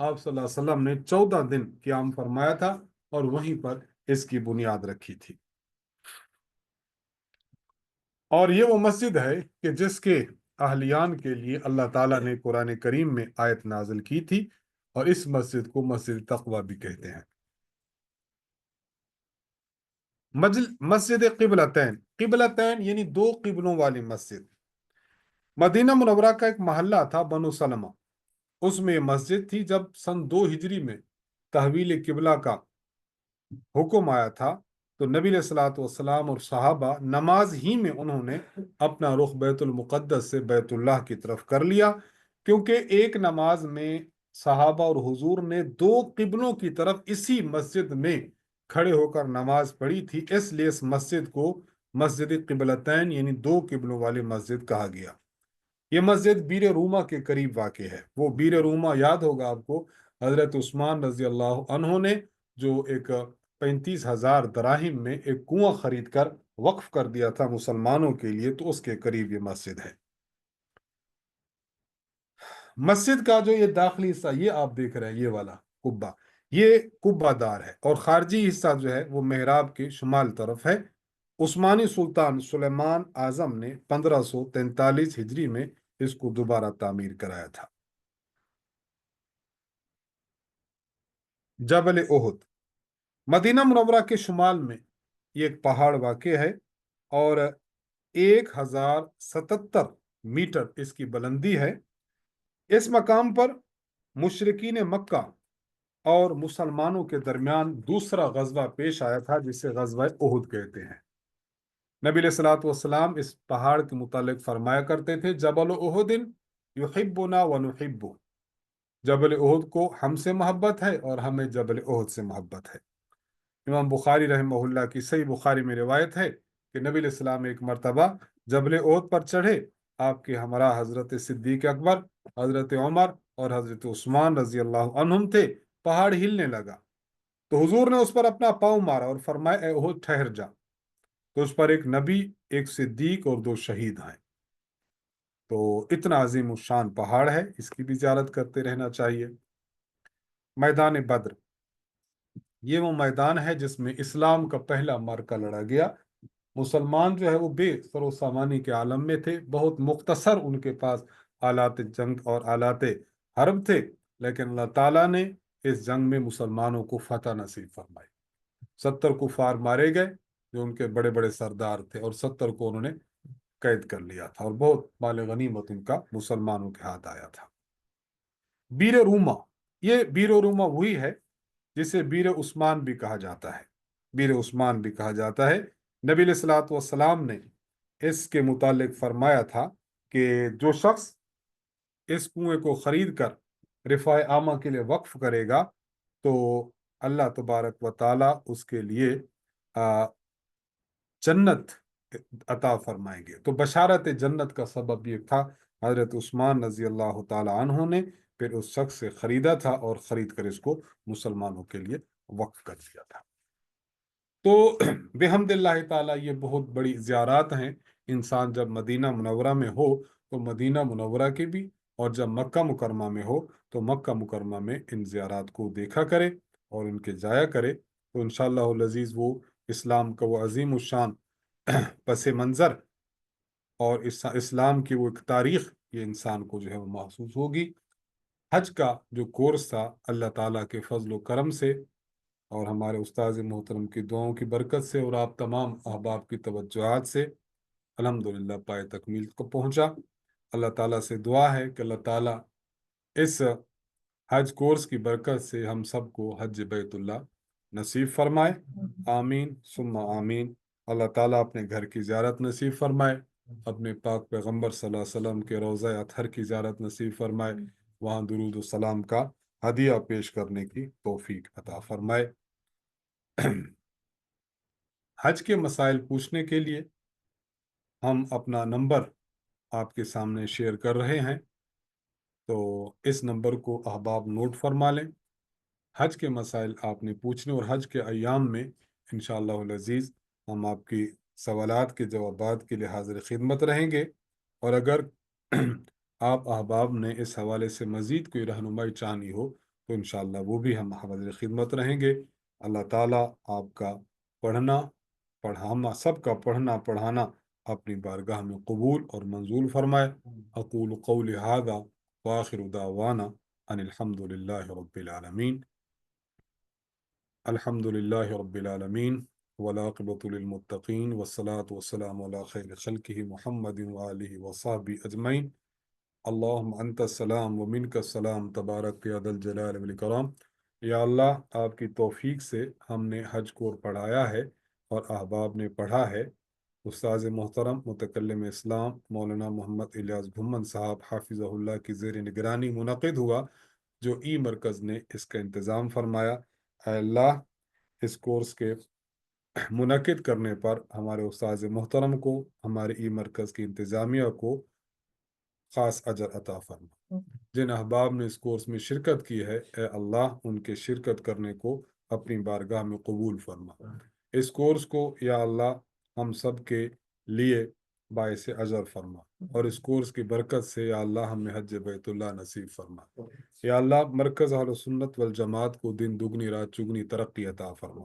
آپ صلی اللہ علیہ وسلم نے 14 دن قیام فرمایا تھا اور وہیں پر اس کی بنیاد رکھی تھی۔ اور یہ وہ مسجد ہے کہ جس کے اہلیان کے لیے اللہ تعالیٰ نے قرآن کریم میں آیت نازل کی تھی، اور اس مسجد کو مسجد تقوی بھی کہتے ہیں۔ مسجد قبلتین، قبلتین یعنی دو قبلوں والی مسجد۔ مدینہ منورہ کا ایک محلہ تھا بنو سلمہ، اس میں یہ مسجد تھی۔ جب سن 2 ہجری میں تحویل قبلہ کا حکم آیا تھا تو نبی علیہ الصلوۃ والسلام اور صحابہ نماز ہی میں انہوں نے اپنا رخ بیت المقدس سے بیت اللہ کی طرف کر لیا، کیونکہ ایک نماز میں صحابہ اور حضور نے 2 قبلوں کی طرف اسی مسجد میں کھڑے ہو کر نماز پڑھی تھی، اس لیے اس مسجد کو مسجد قبلتین یعنی 2 قبلوں والی مسجد کہا گیا۔ یہ مسجد بیر روما کے قریب واقع ہے۔ وہ بیر روما یاد ہوگا آپ کو، حضرت عثمان رضی اللہ عنہ نے جو ایک 35,000 دراہم میں ایک کنواں خرید کر وقف کر دیا تھا مسلمانوں کے لیے، تو اس کے قریب یہ مسجد ہے۔ مسجد کا جو یہ داخلی حصہ یہ آپ دیکھ رہے ہیں، یہ والا قبہ، یہ قبہ دار ہے، اور خارجی حصہ جو ہے وہ محراب کے شمال طرف ہے۔ عثمانی سلطان سلیمان اعظم نے 1543 ہجری میں اس کو دوبارہ تعمیر کرایا تھا۔ جبل احد، مدینہ منورہ کے شمال میں یہ ایک پہاڑ واقع ہے، اور 1077 میٹر اس کی بلندی ہے۔ اس مقام پر مشرکین مکہ اور مسلمانوں کے درمیان دوسرا غزوہ پیش آیا تھا، جسے غزوہ احد کہتے ہیں۔ نبی علیہ الصلوۃ والسلام اس پہاڑ کے متعلق فرمایا کرتے تھے، جبل احد یحبنا ونحبہ، جبل احد کو ہم سے محبت ہے اور ہمیں جبل احد سے محبت ہے۔ امام بخاری رحمہ اللہ کی صحیح بخاری میں روایت ہے کہ نبی علیہ السلام ایک مرتبہ جبل احد پر چڑھے، آپ کے ہمراہ حضرت صدیق اکبر، حضرت عمر اور حضرت عثمان رضی اللہ عنہم تھے۔ پہاڑ ہلنے لگا تو حضور نے اس پر اپنا پاؤں مارا اور فرمایا، اے احد ٹھہر جا۔ تو اس پر ایک نبی، ایک صدیق اور 2 شہید ہیں۔ تو اتنا عظیم الشان پہاڑ ہے، اس کی بھی زیارت کرتے رہنا چاہیے۔ میدان بدر، یہ وہ میدان ہے جس میں اسلام کا پہلا معرکہ لڑا گیا۔ مسلمان جو ہے وہ بے سر و سامانی کے عالم میں تھے، بہت مختصر ان کے پاس آلات جنگ اور آلات حرب تھے، لیکن اللہ تعالیٰ نے اس جنگ میں مسلمانوں کو فتح نصیب فرمائی۔ 70 کفار مارے گئے جو ان کے بڑے بڑے سردار تھے، اور 70 کو انہوں نے قید کر لیا تھا، اور بہت مال غنیمت ان کا مسلمانوں کے ہاتھ آیا تھا۔ بیر روما، یہ بیر روما وہی ہے جسے بیر عثمان بھی کہا جاتا ہے، بیر عثمان بھی کہا جاتا ہے۔ نبی علیہ الصلوۃ والسلام نے اس کے متعلق فرمایا تھا کہ جو شخص اس کنویں کو خرید کر رفاع عامہ کے لیے وقف کرے گا تو اللہ تبارک و تعالیٰ اس کے لیے جنت عطا فرمائیں گے۔ تو بشارت جنت کا سبب یہ تھا، حضرت عثمان رضی اللہ تعالی عنہ نے پھر اس شخص سے خریدا تھا اور خرید کر اس کو مسلمانوں کے لیے وقف کر دیا تھا۔ تو بحمد اللہ تعالیٰ یہ بہت بڑی زیارات ہیں۔ انسان جب مدینہ منورہ میں ہو تو مدینہ منورہ کے بھی، اور جب مکہ مکرمہ میں ہو تو مکہ مکرمہ میں ان زیارات کو دیکھا کرے اور ان کے جایا کرے، تو انشاءاللہ العزیز وہ اسلام کا وہ عظیم الشان پس منظر اور اسلام کی وہ ایک تاریخ یہ انسان کو جو ہے وہ محسوس ہوگی۔ حج کا جو کورس تھا، اللہ تعالیٰ کے فضل و کرم سے اور ہمارے استاذ محترم کی دعاؤں کی برکت سے اور آپ تمام احباب کی توجہات سے الحمدللہ پائے تکمیل کو پہنچا۔ اللہ تعالیٰ سے دعا ہے کہ اللہ تعالیٰ اس حج کورس کی برکت سے ہم سب کو حج بیت اللہ نصیب فرمائے، آمین ثم آمین۔ اللہ تعالیٰ اپنے گھر کی زیارت نصیب فرمائے، اپنے پاک پیغمبر صلی اللہ علیہ وسلم کے روضہ اطہر کی زیارت نصیب فرمائے، وہاں درود و سلام کا ہدیہ پیش کرنے کی توفیق عطا فرمائے۔ حج کے مسائل پوچھنے کے لیے ہم اپنا نمبر آپ کے سامنے شیئر کر رہے ہیں، تو اس نمبر کو احباب نوٹ فرما لیں۔ حج کے مسائل آپ نے پوچھنے، اور حج کے ایام میں انشاءاللہ العزیز ہم آپ کی سوالات کے جوابات کے لیے حاضر خدمت رہیں گے، اور اگر آپ احباب نے اس حوالے سے مزید کوئی رہنمائی چاہنی ہو تو انشاءاللہ وہ بھی ہم حاضر خدمت رہیں گے۔ اللہ تعالیٰ آپ کا پڑھنا پڑھانا سب کا پڑھنا پڑھانا اپنی بارگاہ میں قبول اور منظور فرمائے۔ اقول قولی ھذا وآخر دعوانا ان الحمد للہ رب العالمین۔ الحمد للہ رب العالمین والعاقبۃ للمتقین والصلاة والسلام علی خیر خلقہ محمد وآلہ وصحبہ اجمعین۔ اللہم انت السلام ومنک السلام تبارک یا ذا الجلال والاکرام۔ یا اللہ، آپ کی توفیق سے ہم نے حج کو پڑھایا ہے اور احباب نے پڑھا ہے۔ استاذ محترم متکلم اسلام مولانا محمد الیاس گھمن صاحب حافظہ اللہ کی زیر نگرانی منعقد ہوا، جو ای مرکز نے اس کا انتظام فرمایا۔ اے اللہ، اس کورس کے منعقد کرنے پر ہمارے استاذ محترم کو، ہمارے ای مرکز کی انتظامیہ کو خاص اجر عطا فرما۔ جن احباب نے اس کورس میں شرکت کی ہے، اے اللہ، ان کے شرکت کرنے کو اپنی بارگاہ میں قبول فرما۔ اس کورس کو یا اللہ ہم سب کے لیے باعث اجر فرما، اور اس کورس کی برکت سے یا اللہ ہمیں حج بیت اللہ نصیب فرما۔ یا اللہ، مرکز اہل سنت والجماعت کو دن دگنی رات چگنی ترقی عطا فرما۔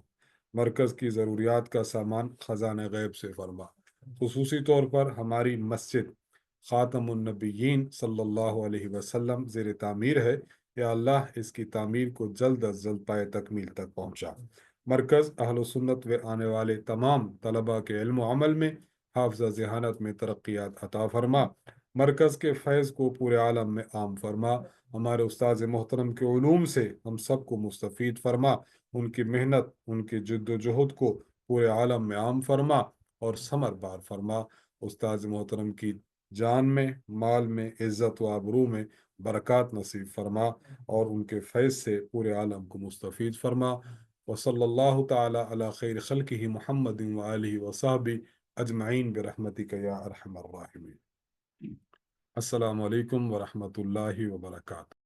مرکز کی ضروریات کا سامان خزانہ غیب سے فرما۔ خصوصی طور پر ہماری مسجد خاتم النبیین صلی اللہ علیہ وسلم زیر تعمیر ہے، یا اللہ اس کی تعمیر کو جلد از جلد پائے تکمیل تک پہنچا۔ مرکز اہل سنت و آنے والے تمام طلباء کے علم و عمل میں، حافظہ ذہانت میں ترقیات عطا فرما۔ مرکز کے فیض کو پورے عالم میں عام فرما۔ ہمارے استاذ محترم کے علوم سے ہم سب کو مستفید فرما۔ ان کی محنت، ان کی جد و جہد کو پورے عالم میں عام فرما اور ثمر بار فرما۔ استاذ محترم کی جان میں، مال میں، عزت و آبرو میں برکات نصیب فرما، اور ان کے فیض سے پورے عالم کو مستفید فرما۔ وصلی اللہ تعالی علی خیر خلقہ محمد وآلہ وصحبہ اجمعین برحمتک یا ارحم الراحمین۔ السلام علیکم ورحمۃ اللہ وبرکاتہ۔